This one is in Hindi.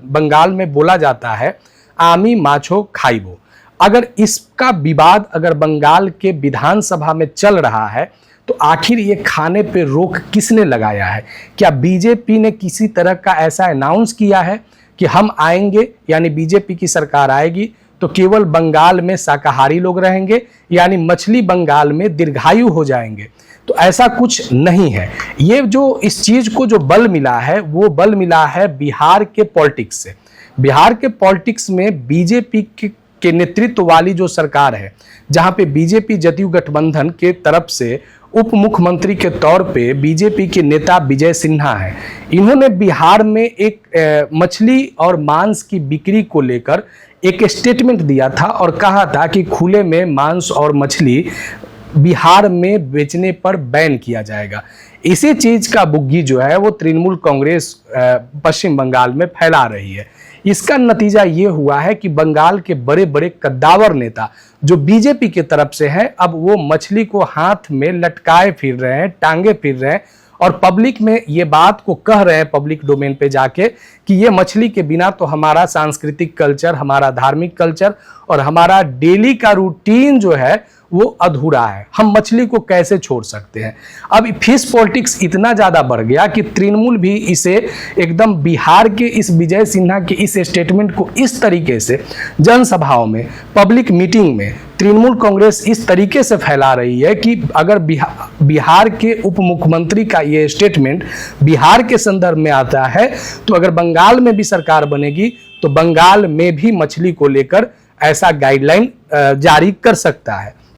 बंगाल में बोला जाता है आमी माछो खाइबो। अगर इसका विवाद अगर बंगाल के विधानसभा में चल रहा है तो आखिर ये खाने पे रोक किसने लगाया है? क्या बीजेपी ने किसी तरह का ऐसा अनाउंस किया है कि हम आएंगे, यानी बीजेपी की सरकार आएगी तो केवल बंगाल में शाकाहारी लोग रहेंगे, यानी मछली बंगाल में दीर्घायु हो जाएंगे? तो ऐसा कुछ नहीं है। ये जो इस चीज को जो बल मिला है वो बल मिला है बिहार के पॉलिटिक्स से। बिहार के पॉलिटिक्स में बीजेपी के नेतृत्व वाली जो सरकार है, जहां पे बीजेपी जदयू गठबंधन के तरफ से उप मुख्यमंत्री के तौर पे बीजेपी के नेता विजय सिन्हा हैं। इन्होंने बिहार में एक मछली और मांस की बिक्री को लेकर एक स्टेटमेंट दिया था और कहा था कि खुले में मांस और मछली बिहार में बेचने पर बैन किया जाएगा। इसी चीज का बुग्गी जो है वो तृणमूल कांग्रेस पश्चिम बंगाल में फैला रही है। इसका नतीजा ये हुआ है कि बंगाल के बड़े बड़े कद्दावर नेता जो बीजेपी की तरफ से हैं, अब वो मछली को हाथ में लटकाए फिर रहे हैं, टांगे फिर रहे हैं और पब्लिक में ये बात को कह रहे हैं, पब्लिक डोमेन पे जाके, कि ये मछली के बिना तो हमारा सांस्कृतिक कल्चर, हमारा धार्मिक कल्चर और हमारा डेली का रूटीन जो है वो अधूरा है, हम मछली को कैसे छोड़ सकते हैं। अब फिश पॉलिटिक्स इतना ज़्यादा बढ़ गया कि तृणमूल भी इसे एकदम बिहार के इस विजय सिन्हा के इस स्टेटमेंट को इस तरीके से जनसभाओं में, पब्लिक मीटिंग में तृणमूल कांग्रेस इस तरीके से फैला रही है कि अगर बिहार के उप मुख्यमंत्री का ये स्टेटमेंट बिहार के संदर्भ में आता है तो अगर बंगाल में भी सरकार बनेगी तो बंगाल में भी मछली को लेकर ऐसा गाइडलाइन जारी कर सकता है।